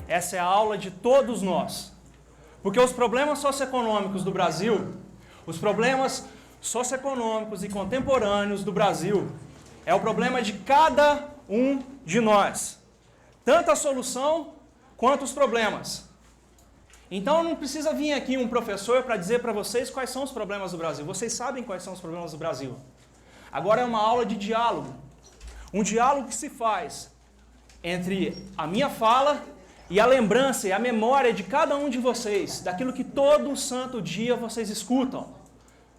Essa é a aula de todos nós. Porque os problemas socioeconômicos do Brasil, os problemas socioeconômicos e contemporâneos do Brasil, é o problema de cada um de nós. Tanto a solução quanto os problemas. Então não precisa vir aqui um professor para dizer para vocês quais são os problemas do Brasil. Vocês sabem quais são os problemas do Brasil. Agora é uma aula de diálogo. Um diálogo que se faz entre a minha fala e a lembrança e a memória de cada um de vocês, daquilo que todo santo dia vocês escutam,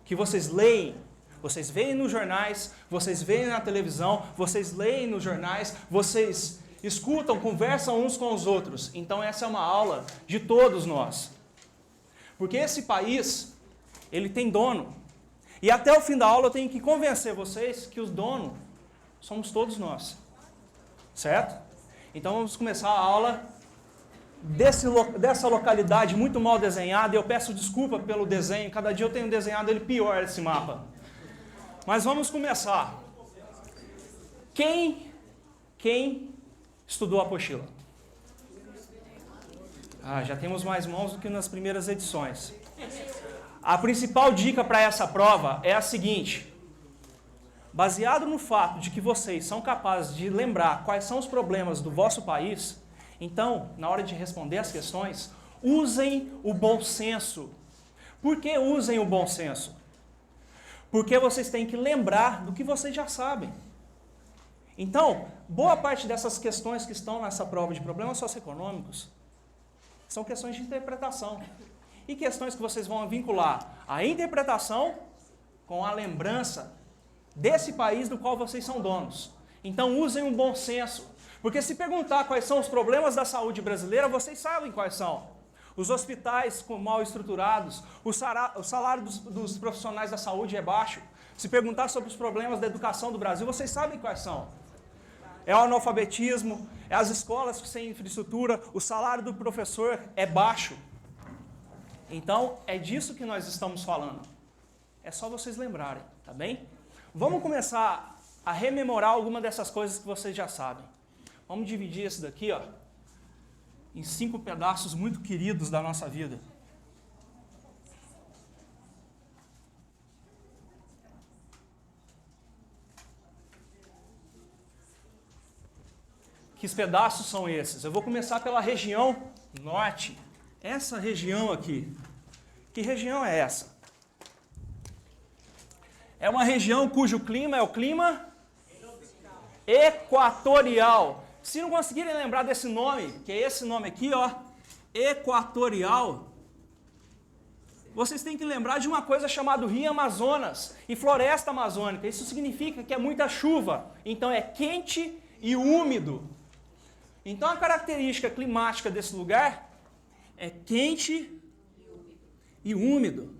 que vocês leem, vocês veem nos jornais, vocês veem na televisão, vocês leem nos jornais, vocês escutam, conversam uns com os outros. Então essa é uma aula de todos nós. Porque esse país, ele tem dono. E até o fim da aula eu tenho que convencer vocês que os donos somos todos nós. Certo? Então vamos começar a aula dessa localidade muito mal desenhada. E eu peço desculpa pelo desenho. Cada dia eu tenho desenhado ele pior, esse mapa. Mas vamos começar. Quem estudou a apostila? Já temos mais mãos do que nas primeiras edições. A principal dica para essa prova é a seguinte. Baseado no fato de que vocês são capazes de lembrar quais são os problemas do vosso país, então, na hora de responder as questões, usem o bom senso. Por que usem o bom senso? Porque vocês têm que lembrar do que vocês já sabem. Então, boa parte dessas questões que estão nessa prova de problemas socioeconômicos são questões de interpretação. E questões que vocês vão vincular a interpretação com a lembrança desse país do qual vocês são donos. Então, usem um bom senso. Porque se perguntar quais são os problemas da saúde brasileira, vocês sabem quais são. Os hospitais mal estruturados, o salário dos profissionais da saúde é baixo. Se perguntar sobre os problemas da educação do Brasil, vocês sabem quais são. É o analfabetismo, é as escolas sem infraestrutura, o salário do professor é baixo. Então, é disso que nós estamos falando. É só vocês lembrarem, tá bem? Vamos começar a rememorar alguma dessas coisas que vocês já sabem. Vamos dividir isso daqui, ó, em 5 pedaços muito queridos da nossa vida. Que pedaços são esses? Eu vou começar pela região norte. Essa região aqui. Que região é essa? É uma região cujo clima é o clima equatorial. Se não conseguirem lembrar desse nome, que é esse nome aqui, ó, equatorial, vocês têm que lembrar de uma coisa chamada Rio Amazonas e floresta amazônica. Isso significa que é muita chuva. Então é quente e úmido. Então a característica climática desse lugar é quente e úmido.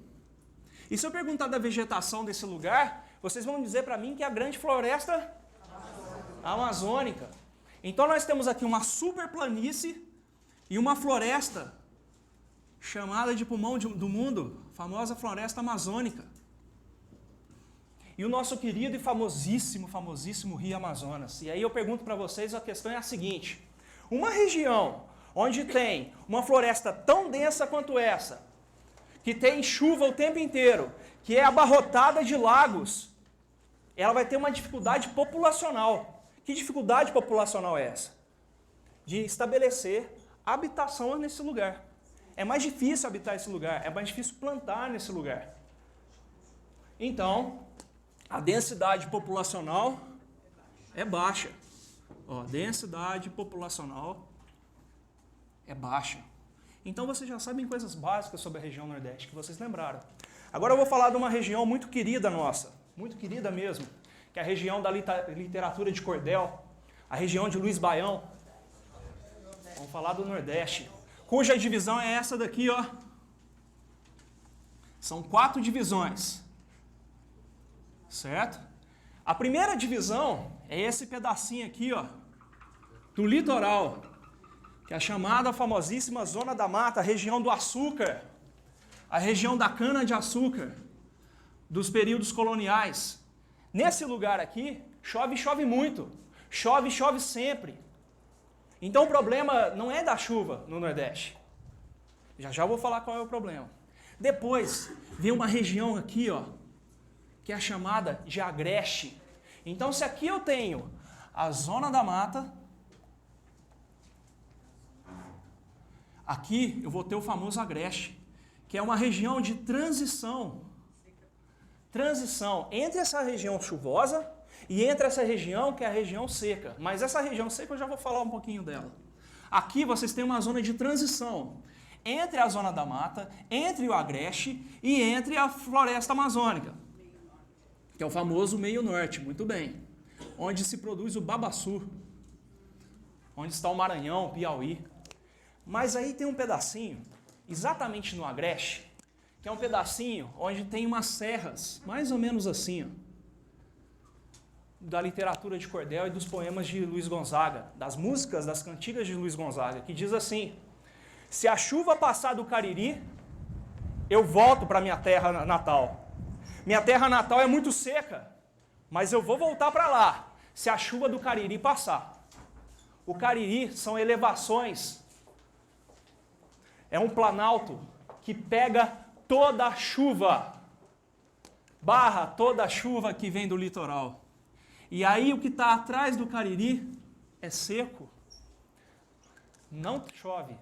E se eu perguntar da vegetação desse lugar, vocês vão dizer para mim que é a grande floresta amazônica. Então nós temos aqui uma super planície e uma floresta chamada de pulmão do mundo, a famosa floresta amazônica. E o nosso querido e famosíssimo Rio Amazonas. E aí eu pergunto para vocês, a questão é a seguinte. Uma região onde tem uma floresta tão densa quanto essa, que tem chuva o tempo inteiro, que é abarrotada de lagos, ela vai ter uma dificuldade populacional. Que dificuldade populacional é essa? De estabelecer habitação nesse lugar. É mais difícil habitar esse lugar, é mais difícil plantar nesse lugar. Então, a densidade populacional é baixa. Ó, densidade populacional é baixa. Então vocês já sabem coisas básicas sobre a região Nordeste que vocês lembraram. Agora eu vou falar de uma região muito querida nossa, muito querida mesmo, que é a região da literatura de cordel, a região de Luiz Baião. Vamos falar do Nordeste, cuja divisão é essa daqui, ó. São 4 divisões, certo? A primeira divisão é esse pedacinho aqui, ó, do litoral, que é a chamada famosíssima Zona da Mata, a região do açúcar, a região da cana-de-açúcar, dos períodos coloniais. Nesse lugar aqui, chove muito, chove sempre. Então o problema não é da chuva no Nordeste. Já já vou falar qual é o problema. Depois vem uma região aqui, ó, que é a chamada de Agreste. Então se aqui eu tenho a zona da mata, aqui eu vou ter o famoso Agreste, que é uma região de transição. Transição entre essa região chuvosa e entre essa região que é a região seca. Mas essa região seca eu já vou falar um pouquinho dela. Aqui vocês têm uma zona de transição entre a zona da mata, entre o Agreste e entre a floresta amazônica, que é o famoso meio norte, muito bem, onde se produz o babaçu, onde está o Maranhão, Piauí. Mas aí tem um pedacinho, exatamente no Agreste, que é um pedacinho onde tem umas serras, mais ou menos assim, ó, da literatura de cordel e dos poemas de Luiz Gonzaga, das músicas, das cantigas de Luiz Gonzaga, que diz assim: se a chuva passar do Cariri, eu volto para minha terra natal. Minha terra natal é muito seca, mas eu vou voltar para lá, se a chuva do Cariri passar. O Cariri são elevações, é um planalto que pega toda a chuva, barra toda a chuva que vem do litoral. E aí o que está atrás do Cariri é seco, não chove.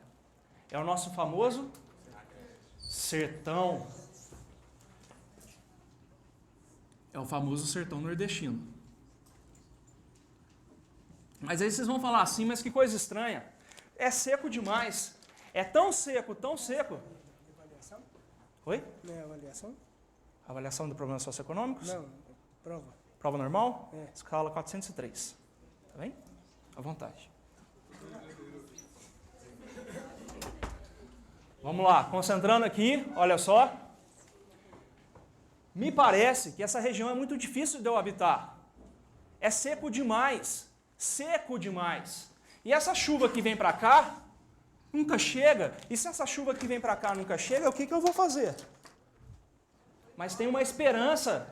É o nosso famoso sertão. É o famoso sertão nordestino. Mas aí vocês vão falar assim, mas que coisa estranha. É seco demais. É tão seco, tão seco. Avaliação? Oi? Não é avaliação? Avaliação de problemas socioeconômicos? Não, prova. Prova normal? É. Escala 403. Tá bem? À vontade. Vamos lá, concentrando aqui, olha só. Me parece que essa região é muito difícil de eu habitar. É seco demais. Seco demais. E essa chuva que vem para cá nunca chega. E se essa chuva que vem para cá nunca chega, o que eu vou fazer? Mas tem uma esperança.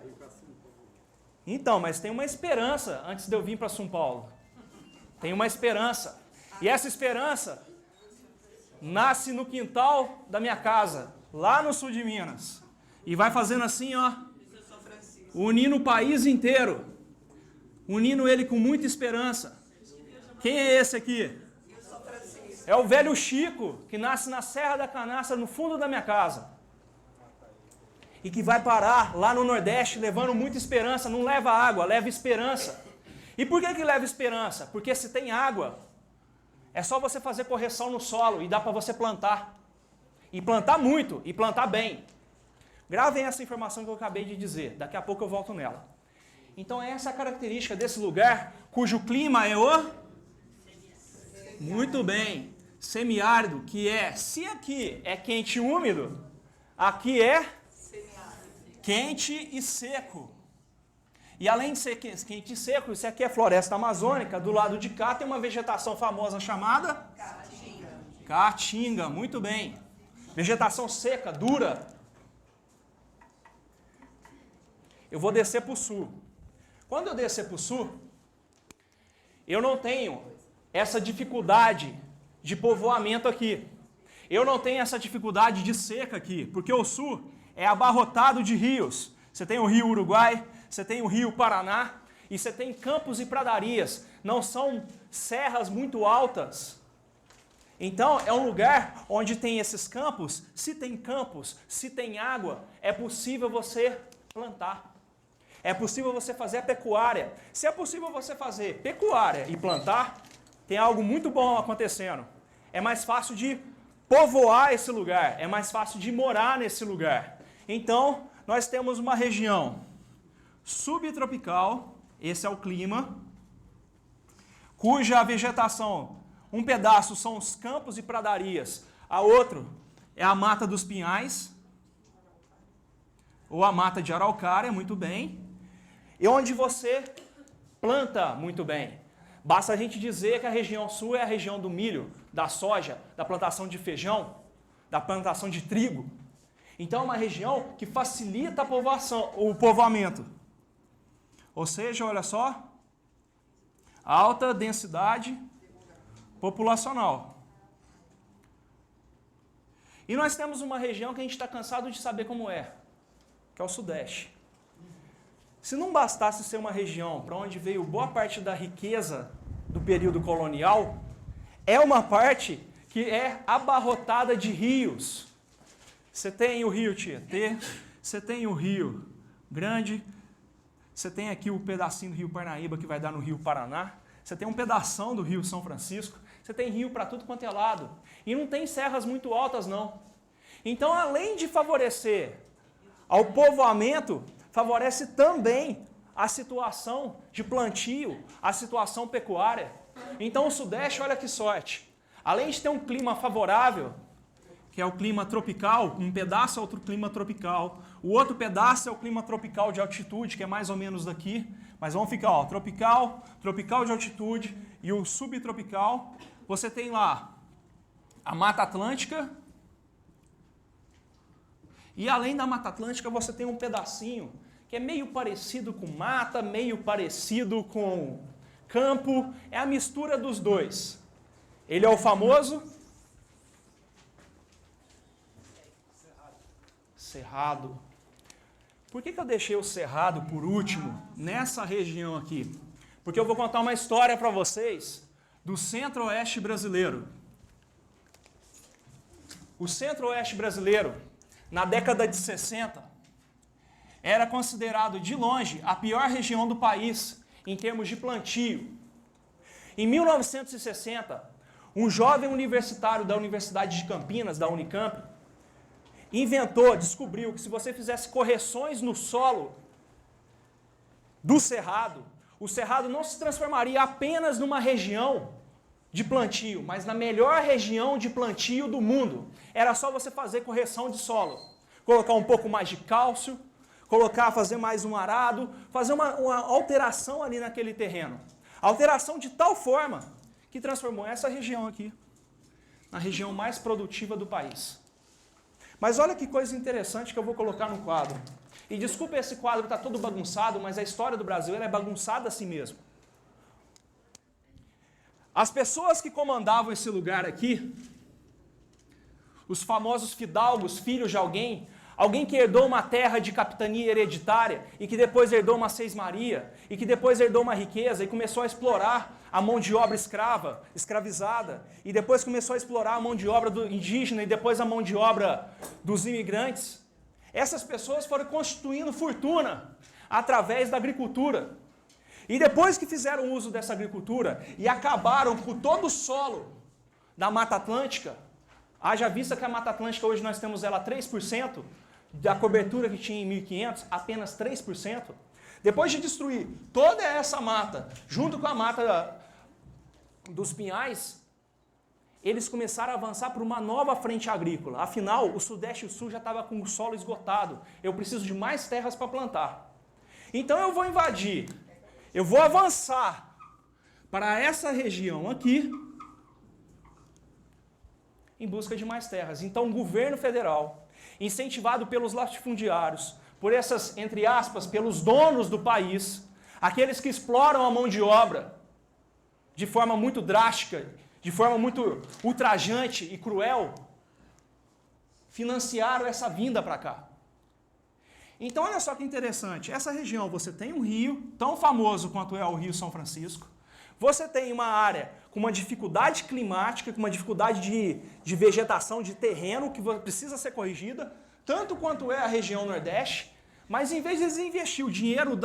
Então, mas tem uma esperança antes de eu vir para São Paulo. Tem uma esperança. E essa esperança nasce no quintal da minha casa, lá no sul de Minas. E vai fazendo assim, ó, unindo o país inteiro. Unindo ele com muita esperança. Quem é esse aqui? É o velho Chico, que nasce na Serra da Canastra, no fundo da minha casa. E que vai parar lá no Nordeste, levando muita esperança. Não leva água, leva esperança. E por que leva esperança? Porque se tem água, é só você fazer correção no solo e dá para você plantar. E plantar muito, e plantar bem. Gravem essa informação que eu acabei de dizer, daqui a pouco eu volto nela. Então essa é a característica desse lugar, cujo clima é o... Muito bem, semiárido, que é, se aqui é quente e úmido, aqui é quente e seco. E além de ser quente e seco, isso aqui é floresta amazônica, do lado de cá tem uma vegetação famosa chamada... Caatinga. Caatinga, muito bem. Vegetação seca, dura. Eu vou descer para o sul. Quando eu descer para o sul, eu não tenho essa dificuldade de povoamento aqui. Eu não tenho essa dificuldade de seca aqui, porque o sul é abarrotado de rios. Você tem o rio Uruguai, você tem o rio Paraná, e você tem campos e pradarias. Não são serras muito altas. Então, é um lugar onde tem esses campos. Se tem água, é possível você plantar. É possível você fazer a pecuária. Se é possível você fazer pecuária e plantar, tem algo muito bom acontecendo. É mais fácil de povoar esse lugar, é mais fácil de morar nesse lugar. Então, nós temos uma região subtropical, esse é o clima, cuja vegetação, um pedaço são os campos e pradarias, a outro é a mata dos pinhais, ou a mata de araucária, muito bem, e onde você planta muito bem. Basta a gente dizer que a região sul é a região do milho, da soja, da plantação de feijão, da plantação de trigo. Então é uma região que facilita a povoação, o povoamento. Ou seja, olha só, alta densidade populacional. E nós temos uma região que a gente está cansado de saber como é, que é o Sudeste. Se não bastasse ser uma região para onde veio boa parte da riqueza do período colonial, é uma parte que é abarrotada de rios. Você tem o rio Tietê, você tem o rio Grande, você tem aqui o pedacinho do rio Parnaíba que vai dar no rio Paraná, você tem um pedação do rio São Francisco, você tem rio para tudo quanto é lado. E não tem serras muito altas, não. Então, além de favorecer ao povoamento, favorece também a situação de plantio, a situação pecuária. Então, o Sudeste, olha que sorte. Além de ter um clima favorável, que é o clima tropical, um pedaço é outro clima tropical, o outro pedaço é o clima tropical de altitude, que é mais ou menos daqui, mas vamos ficar, ó, tropical, tropical de altitude e o subtropical. Você tem lá a Mata Atlântica, e além da Mata Atlântica você tem um pedacinho que é meio parecido com mata, meio parecido com campo, é a mistura dos dois. Ele é o famoso Cerrado. Por que eu deixei o Cerrado por último nessa região aqui? Porque eu vou contar uma história para vocês do Centro-Oeste brasileiro. O Centro-Oeste brasileiro, na década de 60, era considerado de longe a pior região do país em termos de plantio. Em 1960, um jovem universitário da Universidade de Campinas, da Unicamp, descobriu que se você fizesse correções no solo do Cerrado, o Cerrado não se transformaria apenas numa região de plantio, mas na melhor região de plantio do mundo. Era só você fazer correção de solo, colocar um pouco mais de cálcio, fazer mais um arado, fazer uma alteração ali naquele terreno. Alteração de tal forma que transformou essa região aqui na região mais produtiva do país. Mas olha que coisa interessante que eu vou colocar no quadro. E desculpa esse quadro está todo bagunçado, mas a história do Brasil ela é bagunçada assim mesmo. As pessoas que comandavam esse lugar aqui, os famosos fidalgos, filhos de alguém que herdou uma terra de capitania hereditária e que depois herdou uma seismaria e que depois herdou uma riqueza e começou a explorar a mão de obra escravizada, e depois começou a explorar a mão de obra do indígena e depois a mão de obra dos imigrantes. Essas pessoas foram constituindo fortuna através da agricultura. E depois que fizeram uso dessa agricultura e acabaram com todo o solo da Mata Atlântica, haja vista que a Mata Atlântica hoje nós temos ela 3%, da cobertura que tinha em 1500, apenas 3%. Depois de destruir toda essa mata, junto com a mata dos pinhais, eles começaram a avançar para uma nova frente agrícola. Afinal, o Sudeste e o Sul já estava com o solo esgotado. Eu preciso de mais terras para plantar. Então eu vou invadir, eu vou avançar para essa região aqui, em busca de mais terras. Então, o governo federal, incentivado pelos latifundiários, por essas, entre aspas, pelos donos do país, aqueles que exploram a mão de obra de forma muito drástica, de forma muito ultrajante e cruel, financiaram essa vinda para cá. Então, olha só que interessante. Essa região, você tem um rio tão famoso quanto é o Rio São Francisco. Você tem uma área com uma dificuldade climática, com uma dificuldade de vegetação, de terreno, que precisa ser corrigida, tanto quanto é a região Nordeste, mas em vez de eles investir o dinheiro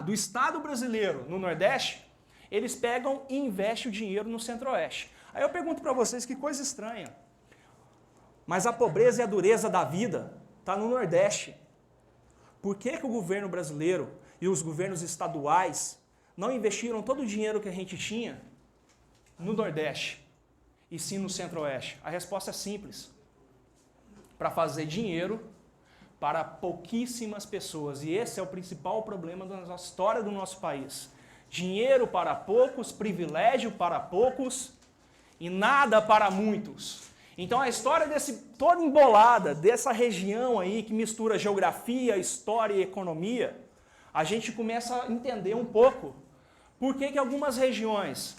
do Estado brasileiro no Nordeste, eles pegam e investem o dinheiro no Centro-Oeste. Aí eu pergunto para vocês que coisa estranha, mas a pobreza e a dureza da vida está no Nordeste. Por que o governo brasileiro e os governos estaduais não investiram todo o dinheiro que a gente tinha no Nordeste e sim no Centro-Oeste? A resposta é simples. Para fazer dinheiro para pouquíssimas pessoas. E esse é o principal problema da história do nosso país. Dinheiro para poucos, privilégio para poucos e nada para muitos. Então a história toda embolada dessa região aí que mistura geografia, história e economia, a gente começa a entender um pouco por que algumas regiões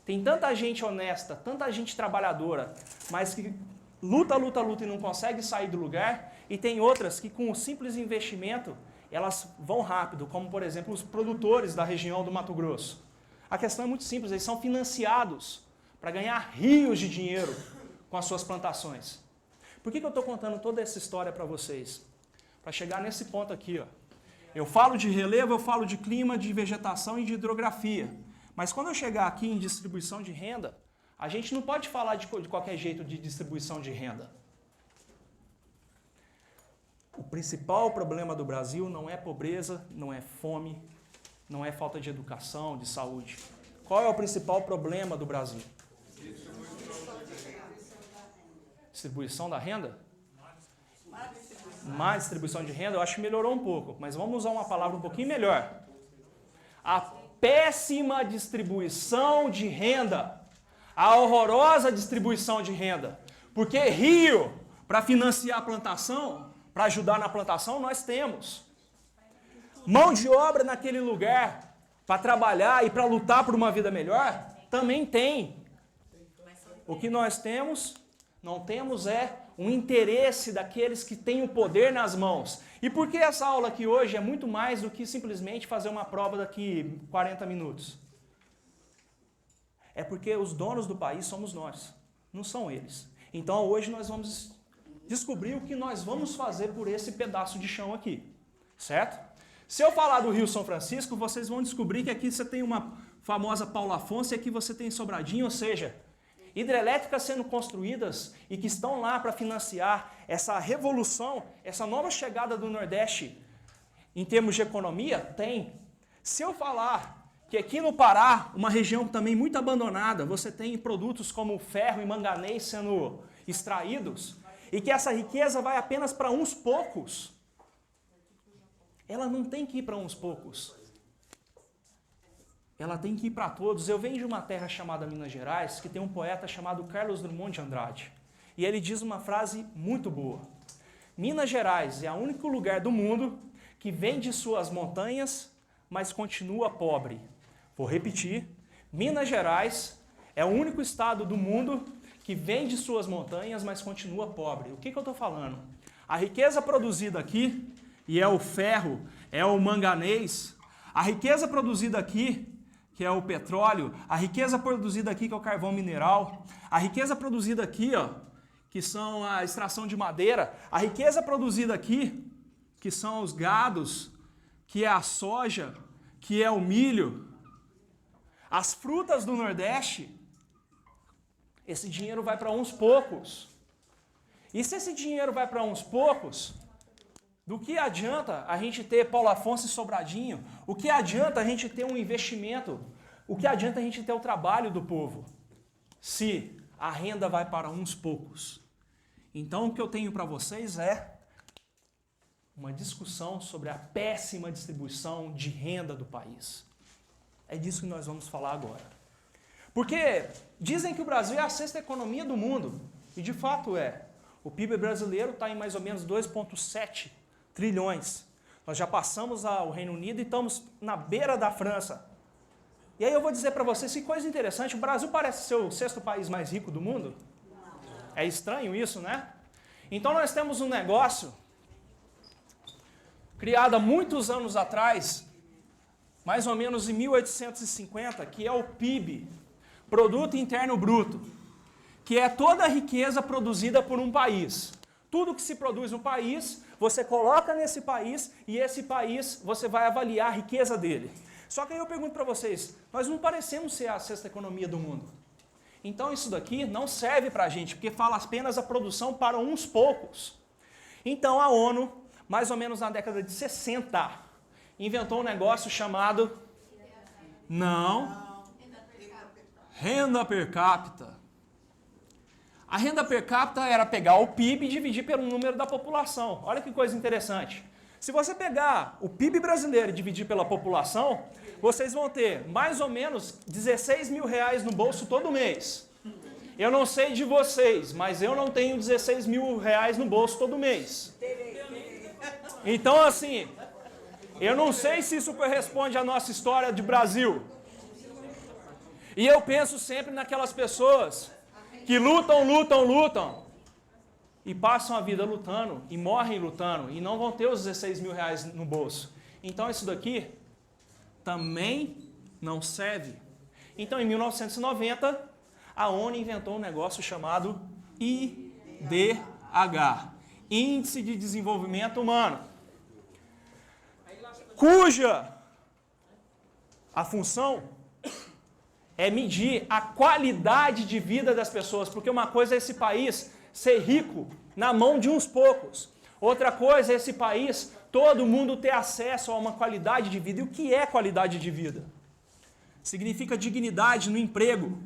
Tem tanta gente honesta, tanta gente trabalhadora, mas que luta e não consegue sair do lugar, e tem outras que com o simples investimento, elas vão rápido, como por exemplo os produtores da região do Mato Grosso. A questão é muito simples, eles são financiados para ganhar rios de dinheiro com as suas plantações. Por que eu estou contando toda essa história para vocês? Para chegar nesse ponto aqui, ó. Eu falo de relevo, eu falo de clima, de vegetação e de hidrografia. Mas quando eu chegar aqui em distribuição de renda, a gente não pode falar de qualquer jeito de distribuição de renda. O principal problema do Brasil não é pobreza, não é fome, não é falta de educação, de saúde. Qual é o principal problema do Brasil? Distribuição da renda? Má distribuição de renda, eu acho que melhorou um pouco, mas vamos usar uma palavra um pouquinho melhor. A péssima distribuição de renda. A horrorosa distribuição de renda. Porque rio, para financiar a plantação, para ajudar na plantação, nós temos. Mão de obra naquele lugar, para trabalhar e para lutar por uma vida melhor, também tem. O que nós temos, não temos é um interesse daqueles que têm o poder nas mãos. E por que essa aula aqui hoje é muito mais do que simplesmente fazer uma prova daqui 40 minutos? É porque os donos do país somos nós, não são eles. Então hoje nós vamos descobrir o que nós vamos fazer por esse pedaço de chão aqui, certo? Se eu falar do Rio São Francisco, vocês vão descobrir que aqui você tem uma famosa Paulo Afonso e aqui você tem Sobradinho, ou seja, hidrelétricas sendo construídas e que estão lá para financiar essa revolução, essa nova chegada do Nordeste em termos de economia, tem. Se eu falar que aqui no Pará, uma região também muito abandonada, você tem produtos como ferro e manganês sendo extraídos e que essa riqueza vai apenas para uns poucos, ela não tem que ir para uns poucos. Ela tem que ir para todos. Eu venho de uma terra chamada Minas Gerais, que tem um poeta chamado Carlos Drummond de Andrade. E ele diz uma frase muito boa. Minas Gerais é o único lugar do mundo que vende suas montanhas, mas continua pobre. Vou repetir. Minas Gerais é o único estado do mundo que vende suas montanhas, mas continua pobre. O que eu estou falando? A riqueza produzida aqui, e é o ferro, é o manganês, a riqueza produzida aqui, que é o petróleo, a riqueza produzida aqui, que é o carvão mineral, a riqueza produzida aqui, ó, que são a extração de madeira, a riqueza produzida aqui, que são os gados, que é a soja, que é o milho, as frutas do Nordeste, esse dinheiro vai para uns poucos. E se esse dinheiro vai para uns poucos, do que adianta a gente ter Paulo Afonso e Sobradinho? O que adianta a gente ter um investimento? O que adianta a gente ter o trabalho do povo? Se a renda vai para uns poucos. Então o que eu tenho para vocês é uma discussão sobre a péssima distribuição de renda do país. É disso que nós vamos falar agora. Porque dizem que o Brasil é a sexta economia do mundo. E de fato é. O PIB brasileiro está em mais ou menos 2,7 trilhões. Nós já passamos ao Reino Unido e estamos na beira da França. E aí eu vou dizer para vocês que coisa interessante, o Brasil parece ser o sexto país mais rico do mundo. É estranho isso, né? Então nós temos um negócio criado há muitos anos atrás, mais ou menos em 1850, que é o PIB, Produto Interno Bruto, que é toda a riqueza produzida por um país. Tudo que se produz no país, você coloca nesse país e esse país você vai avaliar a riqueza dele. Só que aí eu pergunto para vocês, nós não parecemos ser a sexta economia do mundo. Então isso daqui não serve para a gente, porque fala apenas a produção para uns poucos. Então a ONU, mais ou menos na década de 60, inventou um negócio chamado... Renda per capita. A renda per capita era pegar o PIB e dividir pelo número da população. Olha que coisa interessante. Se você pegar o PIB brasileiro e dividir pela população, vocês vão ter mais ou menos 16 mil reais no bolso todo mês. Eu não sei de vocês, mas eu não tenho 16 mil reais no bolso todo mês. Então, assim, eu não sei se isso corresponde à nossa história de Brasil. E eu penso sempre naquelas pessoas que lutam e passam a vida lutando e morrem lutando e não vão ter os 16 mil reais no bolso. Então isso daqui também não serve. Então em 1990 a ONU inventou um negócio chamado IDH, Índice de Desenvolvimento Humano, cuja a função é medir a qualidade de vida das pessoas, porque uma coisa é esse país ser rico na mão de uns poucos, outra coisa é esse país, todo mundo ter acesso a uma qualidade de vida. E o que é qualidade de vida? Significa dignidade no emprego,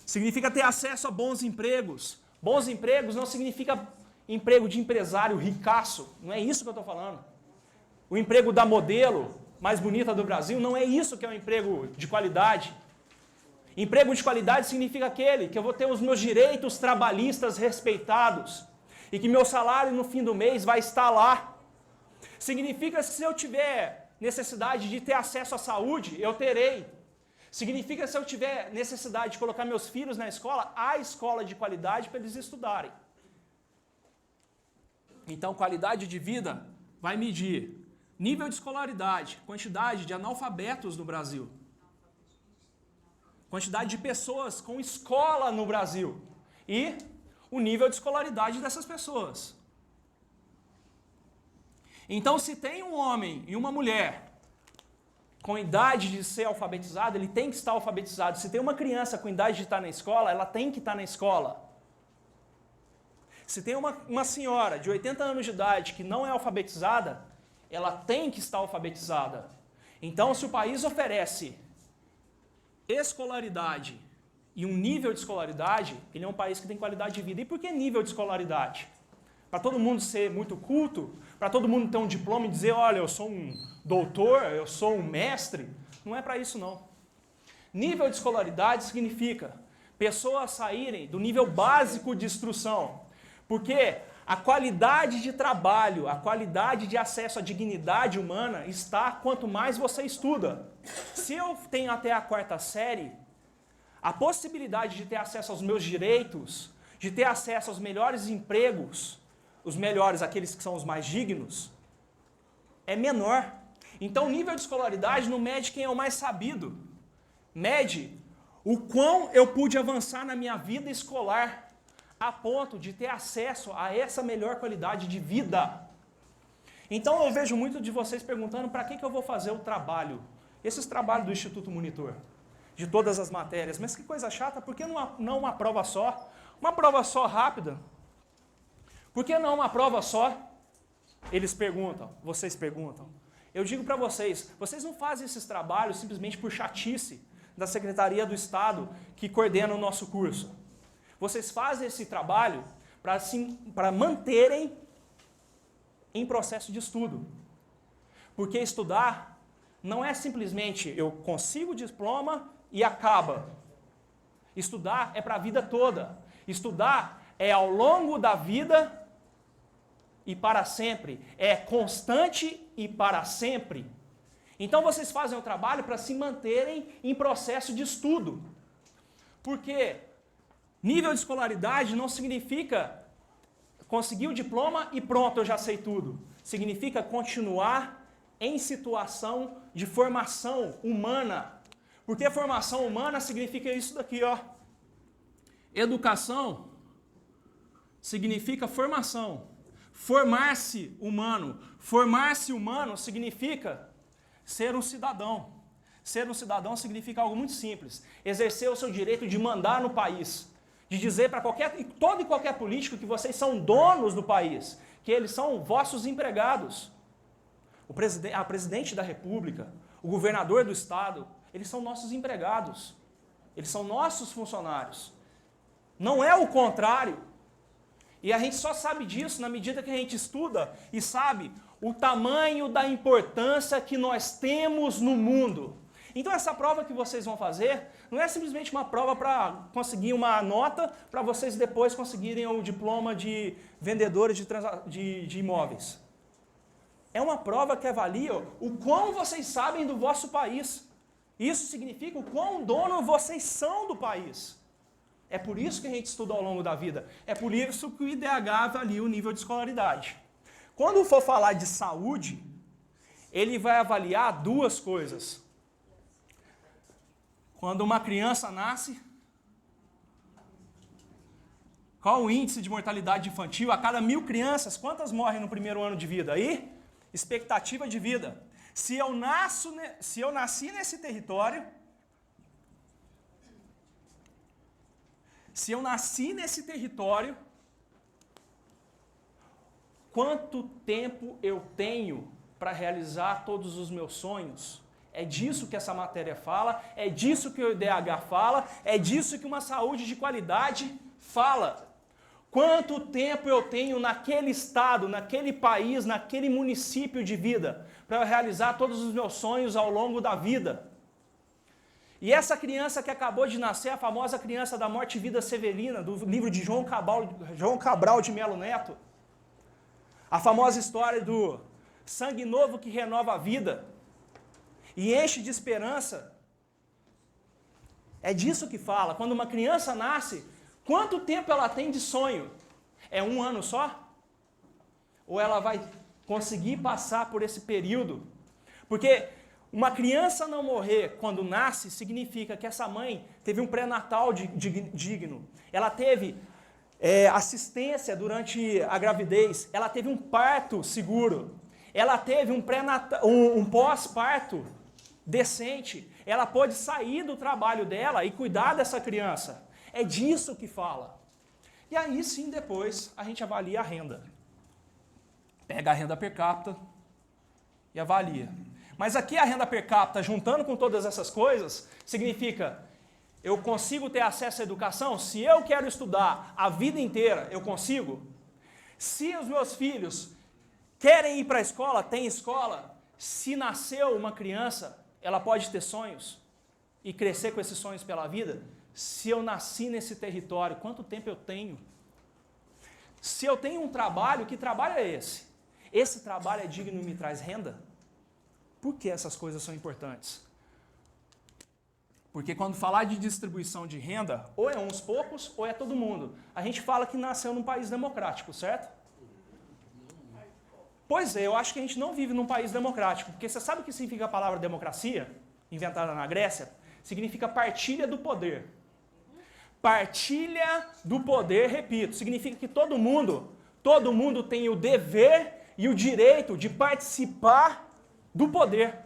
significa ter acesso a bons empregos. Bons empregos não significa emprego de empresário ricaço, não é isso que eu estou falando. O emprego da modelo mais bonita do Brasil, não é isso que é um emprego de qualidade. Emprego de qualidade significa aquele que eu vou ter os meus direitos trabalhistas respeitados e que meu salário no fim do mês vai estar lá. Significa que se eu tiver necessidade de ter acesso à saúde, eu terei. Significa que se eu tiver necessidade de colocar meus filhos na escola, há escola de qualidade para eles estudarem. Então, qualidade de vida vai medir nível de escolaridade, quantidade de analfabetos no Brasil, quantidade de pessoas com escola no Brasil e o nível de escolaridade dessas pessoas. Então, se tem um homem e uma mulher com idade de ser alfabetizado, ele tem que estar alfabetizado. Se tem uma criança com idade de estar na escola, ela tem que estar na escola. Se tem uma senhora de 80 anos de idade que não é alfabetizada, ela tem que estar alfabetizada. Então, se o país oferece escolaridade e um nível de escolaridade, ele é um país que tem qualidade de vida. E por que nível de escolaridade? Para todo mundo ser muito culto? Para todo mundo ter um diploma e dizer, olha, eu sou um doutor, eu sou um mestre? Não é para isso, não. Nível de escolaridade significa pessoas saírem do nível básico de instrução. Porque a qualidade de trabalho, a qualidade de acesso à dignidade humana está quanto mais você estuda. Se eu tenho até a 4ª série, a possibilidade de ter acesso aos meus direitos, de ter acesso aos melhores empregos, os melhores, aqueles que são os mais dignos, é menor. Então o nível de escolaridade não mede quem é o mais sabido, mede o quão eu pude avançar na minha vida escolar, a ponto de ter acesso a essa melhor qualidade de vida. Então eu vejo muito de vocês perguntando para que eu vou fazer o trabalho, esses trabalhos do Instituto Monitor, de todas as matérias, mas que coisa chata, por que não uma prova só? Uma prova só rápida? Por que não uma prova só? Eles perguntam, vocês perguntam. Eu digo para vocês, vocês não fazem esses trabalhos simplesmente por chatice da Secretaria do Estado que coordena o nosso curso. Vocês fazem esse trabalho para manterem em processo de estudo. Porque estudar não é simplesmente eu consigo o diploma e acaba. Estudar é para a vida toda. Estudar é ao longo da vida e para sempre. É constante e para sempre. Então vocês fazem o trabalho para se manterem em processo de estudo. Porque nível de escolaridade não significa conseguir o diploma e pronto, eu já sei tudo. Significa continuar em situação de formação humana. Porque formação humana significa isso daqui, ó. Educação significa formação. Formar-se humano. Formar-se humano significa ser um cidadão. Ser um cidadão significa algo muito simples. Exercer o seu direito de mandar no país. De dizer para todo e qualquer político que vocês são donos do país, que eles são vossos empregados. A presidente da República, o governador do Estado, eles são nossos empregados. Eles são nossos funcionários. Não é o contrário. E a gente só sabe disso na medida que a gente estuda e sabe o tamanho da importância que nós temos no mundo. Então essa prova que vocês vão fazer não é simplesmente uma prova para conseguir uma nota para vocês depois conseguirem o diploma de vendedores de imóveis. É uma prova que avalia o quão vocês sabem do vosso país. Isso significa o quão dono vocês são do país. É por isso que a gente estuda ao longo da vida. É por isso que o IDH avalia o nível de escolaridade. Quando for falar de saúde, ele vai avaliar duas coisas. Quando uma criança nasce, qual o índice de mortalidade infantil? A cada 1.000 crianças, quantas morrem no primeiro ano de vida? Aí, expectativa de vida. Se eu nasci nesse território, quanto tempo eu tenho para realizar todos os meus sonhos? É disso que essa matéria fala, é disso que o IDH fala, é disso que uma saúde de qualidade fala. Quanto tempo eu tenho naquele estado, naquele país, naquele município de vida, para realizar todos os meus sonhos ao longo da vida? E essa criança que acabou de nascer, a famosa criança da morte e vida severina, do livro de João Cabral de Melo Neto, a famosa história do sangue novo que renova a vida e enche de esperança, é disso que fala. Quando uma criança nasce, quanto tempo ela tem de sonho? É 1 ano só? Ou ela vai conseguir passar por esse período? Porque uma criança não morrer quando nasce significa que essa mãe teve um pré-natal digno. Ela teve assistência durante a gravidez. Ela teve um parto seguro. Ela teve um pós-parto decente. Ela pôde sair do trabalho dela e cuidar dessa criança. É disso que fala. E aí sim, depois, a gente avalia a renda. Pega a renda per capita e avalia. Mas aqui a renda per capita, juntando com todas essas coisas, significa, eu consigo ter acesso à educação? Se eu quero estudar a vida inteira, eu consigo? Se os meus filhos querem ir para a escola, tem escola? Se nasceu uma criança, ela pode ter sonhos e crescer com esses sonhos pela vida? Se eu nasci nesse território, quanto tempo eu tenho? Se eu tenho um trabalho, que trabalho é esse? Esse trabalho é digno e me traz renda? Por que essas coisas são importantes? Porque quando falar de distribuição de renda, ou é uns poucos, ou é todo mundo. A gente fala que nasceu num país democrático, certo? Pois é, eu acho que a gente não vive num país democrático, porque você sabe o que significa a palavra democracia, inventada na Grécia? Significa partilha do poder. Partilha do poder, repito, significa que todo mundo tem o dever e o direito de participar do poder.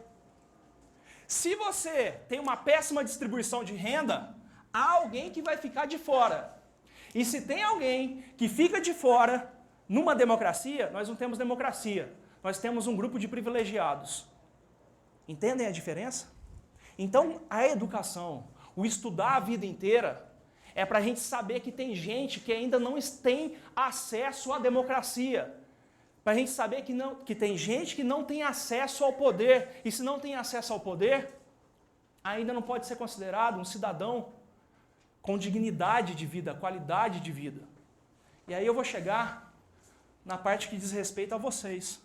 Se você tem uma péssima distribuição de renda, há alguém que vai ficar de fora. E se tem alguém que fica de fora, numa democracia, nós não temos democracia. Nós temos um grupo de privilegiados. Entendem a diferença? Então, a educação, o estudar a vida inteira, é para a gente saber que tem gente que ainda não tem acesso à democracia. Para a gente saber que tem gente que não tem acesso ao poder. E se não tem acesso ao poder, ainda não pode ser considerado um cidadão com dignidade de vida, qualidade de vida. E aí eu vou chegar na parte que diz respeito a vocês.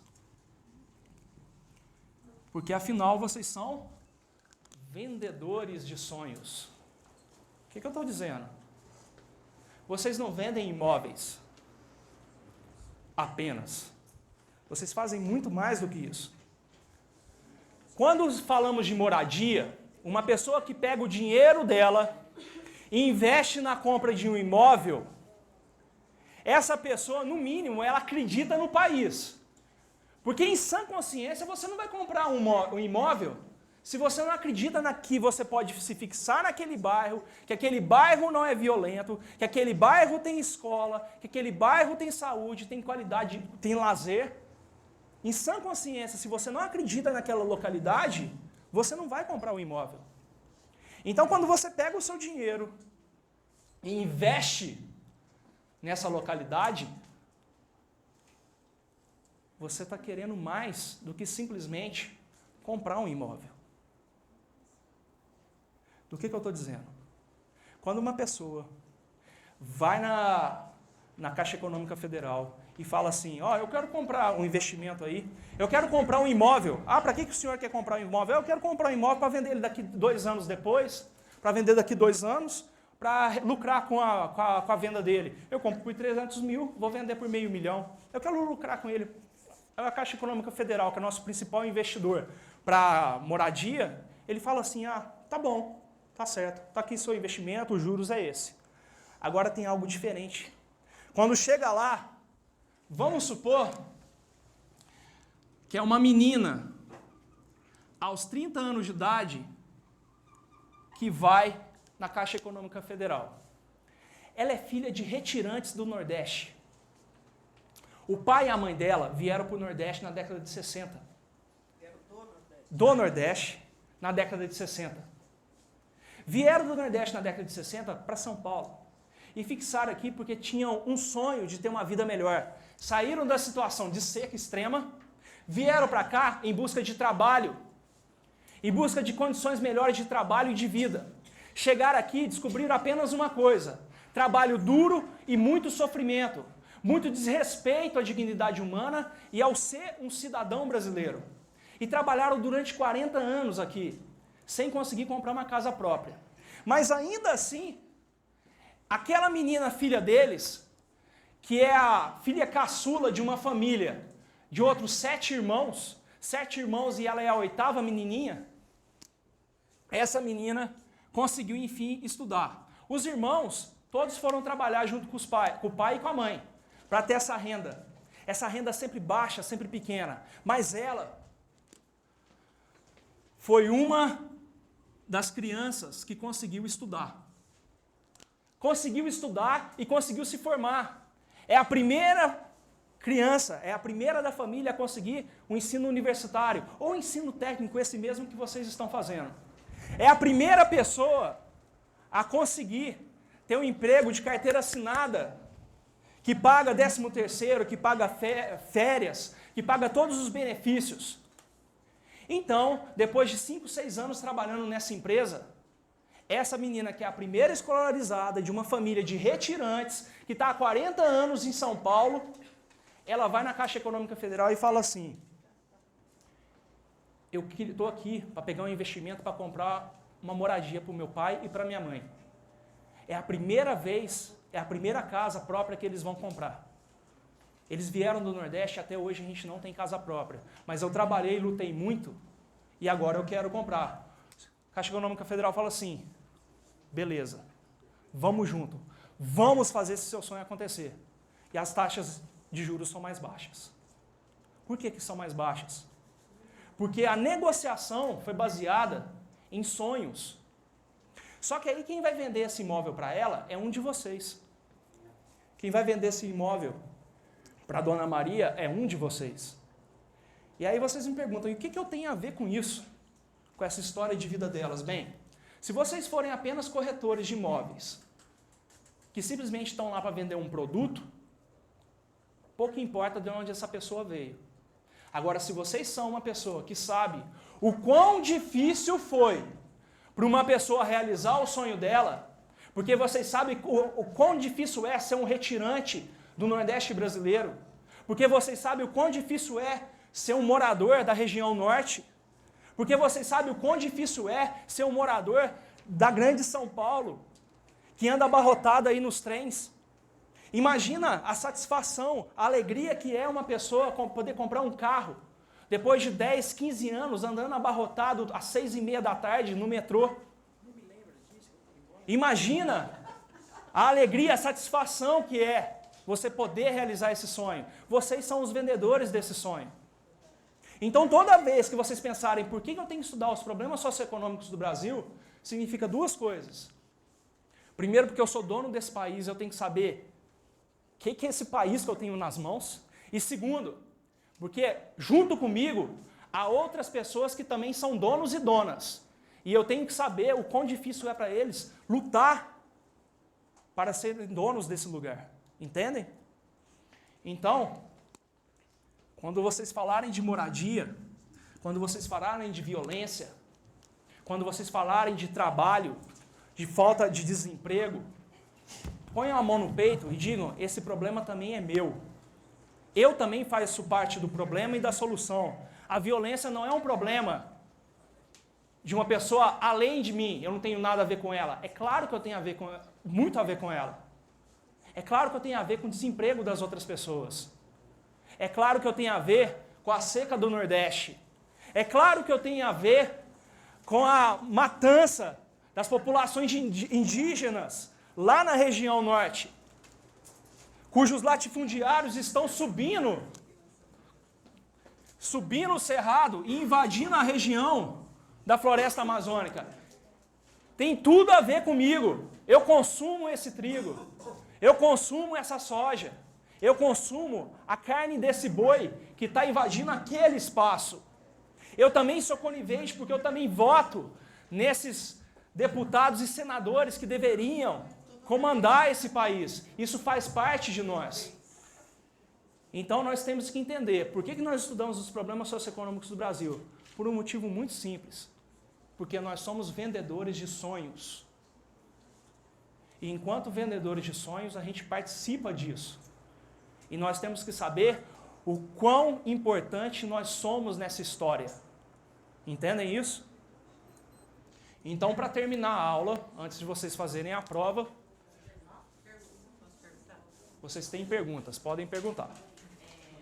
Porque afinal vocês são vendedores de sonhos. O que eu estou dizendo? Vocês não vendem imóveis apenas. Vocês fazem muito mais do que isso. Quando falamos de moradia, uma pessoa que pega o dinheiro dela e investe na compra de um imóvel, essa pessoa, no mínimo, ela acredita no país. Porque em sã consciência você não vai comprar um imóvel se você não acredita que você pode se fixar naquele bairro, que aquele bairro não é violento, que aquele bairro tem escola, que aquele bairro tem saúde, tem qualidade, tem lazer. Em sã consciência, se você não acredita naquela localidade, você não vai comprar um imóvel. Então, quando você pega o seu dinheiro e investe nessa localidade, você está querendo mais do que simplesmente comprar um imóvel. Do que eu estou dizendo? Quando uma pessoa vai na Caixa Econômica Federal e fala assim, ó, eu quero comprar um investimento aí, eu quero comprar um imóvel. Ah, para que o senhor quer comprar um imóvel? Eu quero comprar um imóvel para vender ele daqui 2 anos depois, para vender daqui 2 anos, para lucrar com a venda dele. Eu compro por 300 mil, vou vender por $500 mil. Eu quero lucrar com ele. A Caixa Econômica Federal, que é o nosso principal investidor para moradia, ele fala assim, ah, tá bom, tá certo, tá aqui seu investimento, os juros é esse. Agora tem algo diferente. Quando chega lá, vamos supor que é uma menina, aos 30 anos de idade, que vai na Caixa Econômica Federal. Ela é filha de retirantes do Nordeste. O pai e a mãe dela vieram para o Nordeste na década de 60. Do Nordeste, na década de 60. Vieram do Nordeste na década de 60 para São Paulo. E fixaram aqui porque tinham um sonho de ter uma vida melhor. Saíram da situação de seca extrema, vieram para cá em busca de trabalho, em busca de condições melhores de trabalho e de vida. Chegaram aqui e descobriram apenas uma coisa: trabalho duro e muito sofrimento, muito desrespeito à dignidade humana e ao ser um cidadão brasileiro. E trabalharam durante 40 anos aqui, sem conseguir comprar uma casa própria. Mas ainda assim, aquela menina filha deles, que é a filha caçula de uma família de outros 7 irmãos e ela é a 8ª menininha, essa menina conseguiu, enfim, estudar. Os irmãos, todos foram trabalhar junto com o pai e com a mãe, para ter essa renda. Essa renda sempre baixa, sempre pequena. Mas ela foi uma das crianças que conseguiu estudar. Conseguiu estudar e conseguiu se formar. É a primeira criança, é a primeira da família a conseguir um ensino universitário, ou ensino técnico, esse mesmo que vocês estão fazendo. É a primeira pessoa a conseguir ter um emprego de carteira assinada, que paga 13º, que paga férias, que paga todos os benefícios. Então, depois de 5, 6 anos trabalhando nessa empresa, essa menina que é a primeira escolarizada de uma família de retirantes, que está há 40 anos em São Paulo, ela vai na Caixa Econômica Federal e fala assim, eu estou aqui para pegar um investimento para comprar uma moradia para o meu pai e para minha mãe. É a primeira vez, é a primeira casa própria que eles vão comprar. Eles vieram do Nordeste, até hoje a gente não tem casa própria. Mas eu trabalhei, lutei muito e agora eu quero comprar. A Caixa Econômica Federal fala assim, beleza, vamos junto, vamos fazer esse seu sonho acontecer. E as taxas de juros são mais baixas. Por que são mais baixas? Porque a negociação foi baseada em sonhos. Só que aí quem vai vender esse imóvel para ela é um de vocês. Quem vai vender esse imóvel para a Dona Maria é um de vocês. E aí vocês me perguntam, e o que eu tenho a ver com isso? Com essa história de vida delas? Bem, se vocês forem apenas corretores de imóveis, que simplesmente estão lá para vender um produto, pouco importa de onde essa pessoa veio. Agora, se vocês são uma pessoa que sabe o quão difícil foi para uma pessoa realizar o sonho dela, porque vocês sabem o quão difícil é ser um retirante do Nordeste brasileiro, porque vocês sabem o quão difícil é ser um morador da região Norte, porque vocês sabem o quão difícil é ser um morador da grande São Paulo, que anda abarrotado aí nos trens. Imagina a satisfação, a alegria que é uma pessoa poder comprar um carro, depois de 10, 15 anos andando abarrotado às 6h30 da tarde no metrô. Imagina a alegria, a satisfação que é você poder realizar esse sonho. Vocês são os vendedores desse sonho. Então, toda vez que vocês pensarem por que eu tenho que estudar os problemas socioeconômicos do Brasil, significa 2 coisas. Primeiro, porque eu sou dono desse país, eu tenho que saber o que é esse país que eu tenho nas mãos. E segundo, porque junto comigo há outras pessoas que também são donos e donas. E eu tenho que saber o quão difícil é para eles lutar para serem donos desse lugar. Entendem? Então, quando vocês falarem de moradia, quando vocês falarem de violência, quando vocês falarem de trabalho, de falta de desemprego, ponham a mão no peito e digam, esse problema também é meu. Eu também faço parte do problema e da solução. A violência não é um problema de uma pessoa além de mim, eu não tenho nada a ver com ela. É claro que eu tenho muito a ver com ela. É claro que eu tenho a ver com o desemprego das outras pessoas. É claro que eu tenho a ver com a seca do Nordeste. É claro que eu tenho a ver com a matança das populações indígenas lá na região norte, cujos latifundiários estão subindo o cerrado e invadindo a região da floresta amazônica. Tem tudo a ver comigo. Eu consumo esse trigo, eu consumo essa soja, eu consumo a carne desse boi que está invadindo aquele espaço. Eu também sou conivente porque eu também voto nesses deputados e senadores que deveriam comandar esse país. Isso faz parte de nós. Então nós temos que entender por que nós estudamos os problemas socioeconômicos do Brasil. Por um motivo muito simples. Porque nós somos vendedores de sonhos. E enquanto vendedores de sonhos, a gente participa disso. E nós temos que saber o quão importante nós somos nessa história. Entendem isso? Então, para terminar a aula, antes de vocês fazerem a prova, vocês têm perguntas, podem perguntar.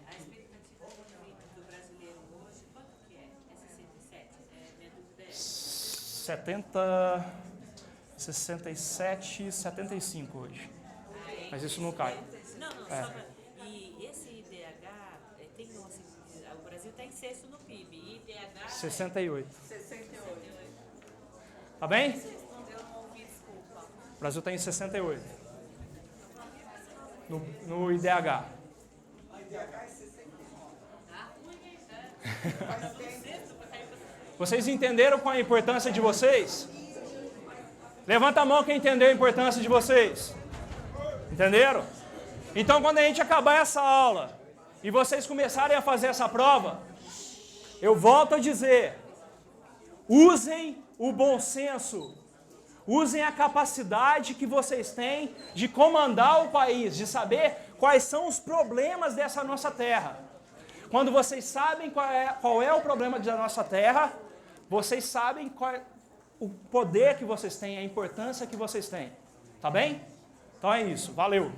A expectativa de vida do brasileiro hoje, quanto que é? É 67? Minha dúvida é 70, 67, 75 hoje. Mas isso não cai. Não, só pra... E esse IDH, tem assim, o Brasil está em sexto no PIB, IDH... 68. 68. Tá bem? Eu não ouvi, desculpa. O Brasil está em 68. No IDH. Vocês entenderam qual é a importância de vocês? Levanta a mão quem entendeu a importância de vocês. Entenderam? Então, quando a gente acabar essa aula e vocês começarem a fazer essa prova, eu volto a dizer, usem o bom senso, usem a capacidade que vocês têm de comandar o país, de saber quais são os problemas dessa nossa terra. Quando vocês sabem qual é o problema da nossa terra, vocês sabem qual é o poder que vocês têm, a importância que vocês têm. Tá bem? Então é isso. Valeu!